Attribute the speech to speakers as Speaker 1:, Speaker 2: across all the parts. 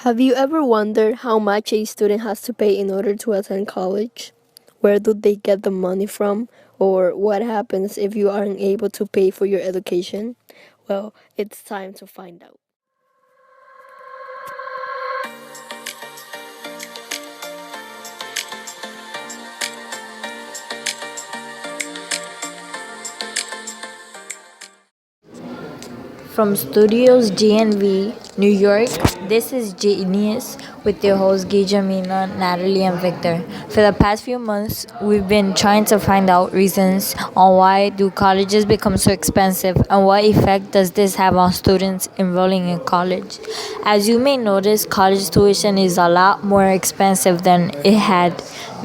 Speaker 1: Have you ever wondered how much a student has to pay in order to attend college? Where do they get the money from? Or what happens if you aren't able to pay for your education? Well, it's time to find out.
Speaker 2: From Studios GNV, New York, this is Genius with your hosts Gijamina, Natalie, and Victor. For the past few months, we've been trying to find out reasons on why do colleges become so expensive and what effect does this have on students enrolling in college. As you may notice, college tuition is a lot more expensive than it had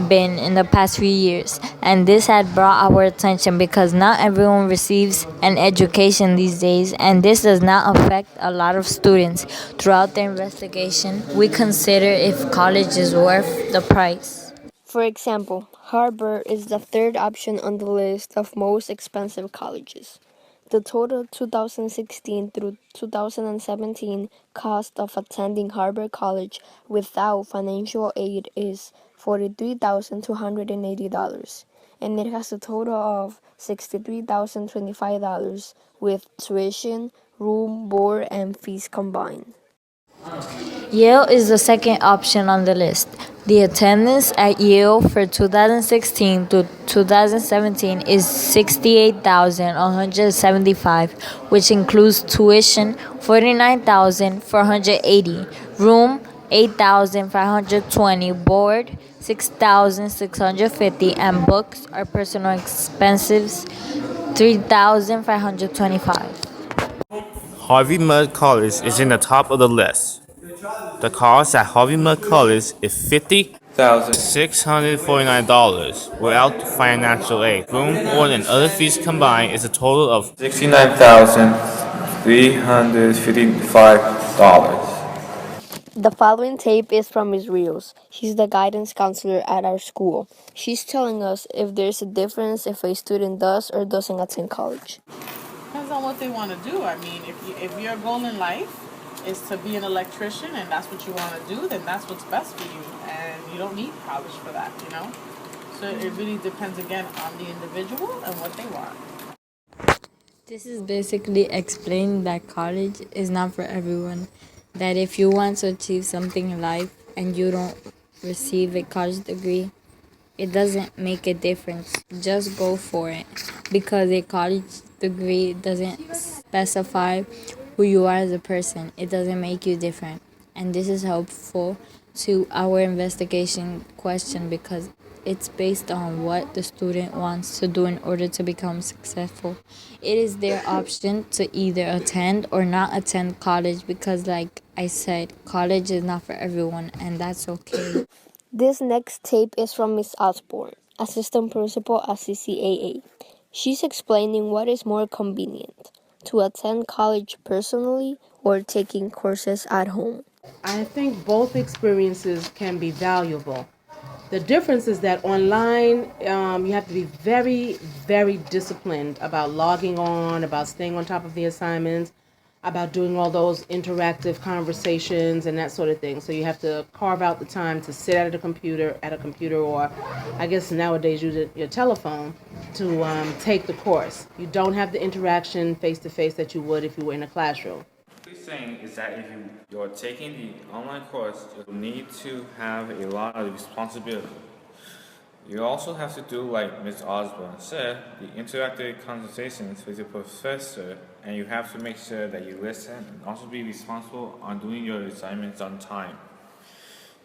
Speaker 2: been in the past few years, and this had brought our attention because not everyone receives an education these days, and this does not affect a lot of students. Throughout the investigation, we consider if college is worth the price.
Speaker 1: For example, Harvard is the third option on the list of most expensive colleges. The total 2016 through 2017 cost of attending Harvard College without financial aid is $43,280, and it has a total of $63,025 with tuition, room, board, and fees combined.
Speaker 2: Yale is the second option on the list. The attendance at Yale for 2016 to 2017 is 68,175, which includes tuition 49,480, room 8,520, board 6,650, and books or personal expenses 3,525.
Speaker 3: Harvey Mudd College is in the top of the list. The cost at Harvey Mudd College is $50,649 without financial aid. Room, board, and other fees combined is a total of $69,355.
Speaker 1: The following tape is from Ms. Rios. She's the guidance counselor at our school. She's telling us if there's a difference if a student does or doesn't attend college.
Speaker 4: Depends on what they want to do. I mean, if your goal in life is to be an electrician and that's what you want to do, then that's what's best for you, and you don't need college for that, you know. So it really depends again on the individual and what they want.
Speaker 2: This is basically explaining that college is not for everyone. That if you want to achieve something in life and you don't receive a college degree, it doesn't make a difference. Just go for it. Because a college degree doesn't specify who you are as a person, it doesn't make you different. And this is helpful to our investigation question because it's based on what the student wants to do in order to become successful. It is their option to either attend or not attend college because, like I said, college is not for everyone, and that's okay.
Speaker 1: This next tape is from Ms. Osborne, assistant principal at CCAA. She's explaining what is more convenient, to attend college personally or taking courses at home.
Speaker 5: I think both experiences can be valuable. The difference is that online, you have to be very, very disciplined about logging on, about staying on top of the assignments, about doing all those interactive conversations and that sort of thing. So you have to carve out the time to sit at a computer, or I guess nowadays use your telephone to take the course. You don't have the interaction face to face that you would if you were in a classroom.
Speaker 3: What he's saying is that if you're taking the online course, you'll need to have a lot of responsibility. You also have to do, like Ms. Osborne said, the interactive conversations with your professor, and you have to make sure that you listen and also be responsible on doing your assignments on time.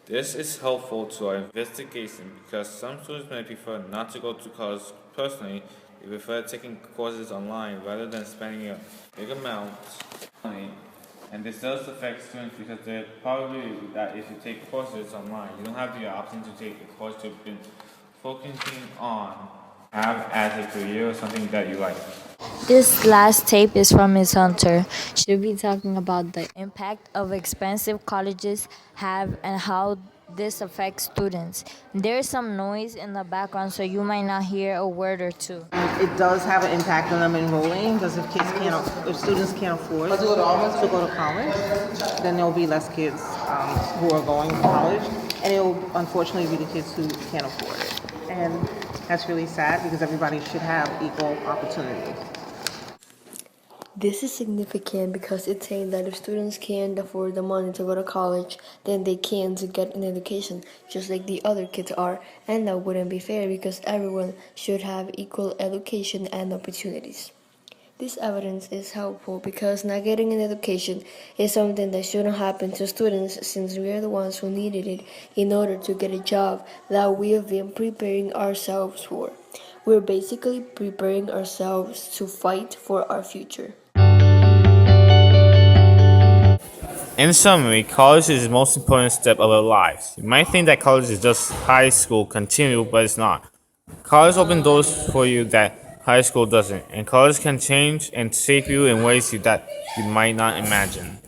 Speaker 3: This is helpful to our investigation because some students may prefer not to go to college personally. They prefer taking courses online rather than spending a big amount of money. And this does affect students because they're probably that if you take courses online, you don't have the option to take a course you've been focusing on, have as a career or something that you like.
Speaker 2: This last tape is from Ms. Hunter. She'll be talking about the impact of expensive colleges have and how this affects students. There's some noise in the background, so you might not hear a word or two.
Speaker 6: It does have an impact on them enrolling because if students can't afford to go to college, then there will be less kids who are going to college, and it will unfortunately be the kids who can't afford it. And that's really sad because everybody should have equal opportunity.
Speaker 1: This is significant because it's saying that if students can't afford the money to go to college, then they can to get an education, just like the other kids are. And that wouldn't be fair because everyone should have equal education and opportunities. This evidence is helpful because not getting an education is something that shouldn't happen to students since we are the ones who needed it in order to get a job that we have been preparing ourselves for. We're basically preparing ourselves to fight for our future.
Speaker 3: In summary, college is the most important step of our lives. You might think that college is just high school continue, but it's not. College opens doors for you that high school doesn't, and college can change and shape you in ways that you might not imagine.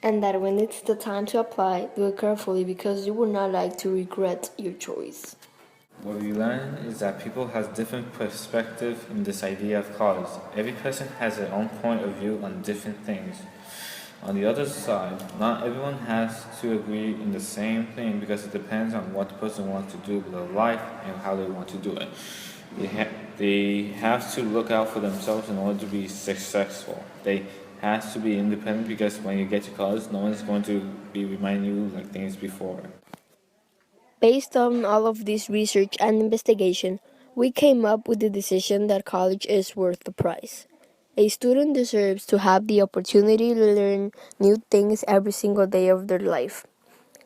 Speaker 1: And that when it's the time to apply, do it carefully because you would not like to regret your choice.
Speaker 3: What we learn is that people have different perspectives in this idea of college. Every person has their own point of view on different things. On the other side, not everyone has to agree in the same thing because it depends on what the person wants to do with their life and how they want to do it. They have to look out for themselves in order to be successful. They have to be independent because when you get to college, no one's going to be reminding you like things before.
Speaker 1: Based on all of this research and investigation, we came up with the decision that college is worth the price. A student deserves to have the opportunity to learn new things every single day of their life.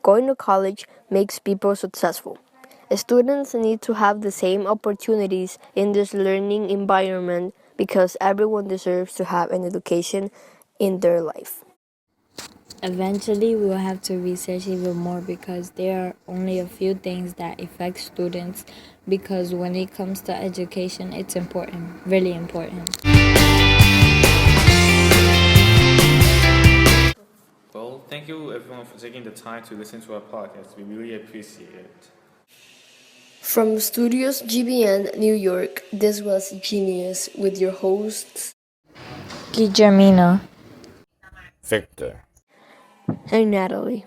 Speaker 1: Going to college makes people successful. Students need to have the same opportunities in this learning environment because everyone deserves to have an education in their life.
Speaker 2: Eventually, we will have to research even more because there are only a few things that affect students. Because when it comes to education, it's important, really important.
Speaker 3: Well, thank you everyone for taking the time to listen to our podcast. We really appreciate it.
Speaker 1: From Studios GBN, New York, this was Genius with your hosts
Speaker 2: Guillermina.
Speaker 3: Victor.
Speaker 1: and Natalie.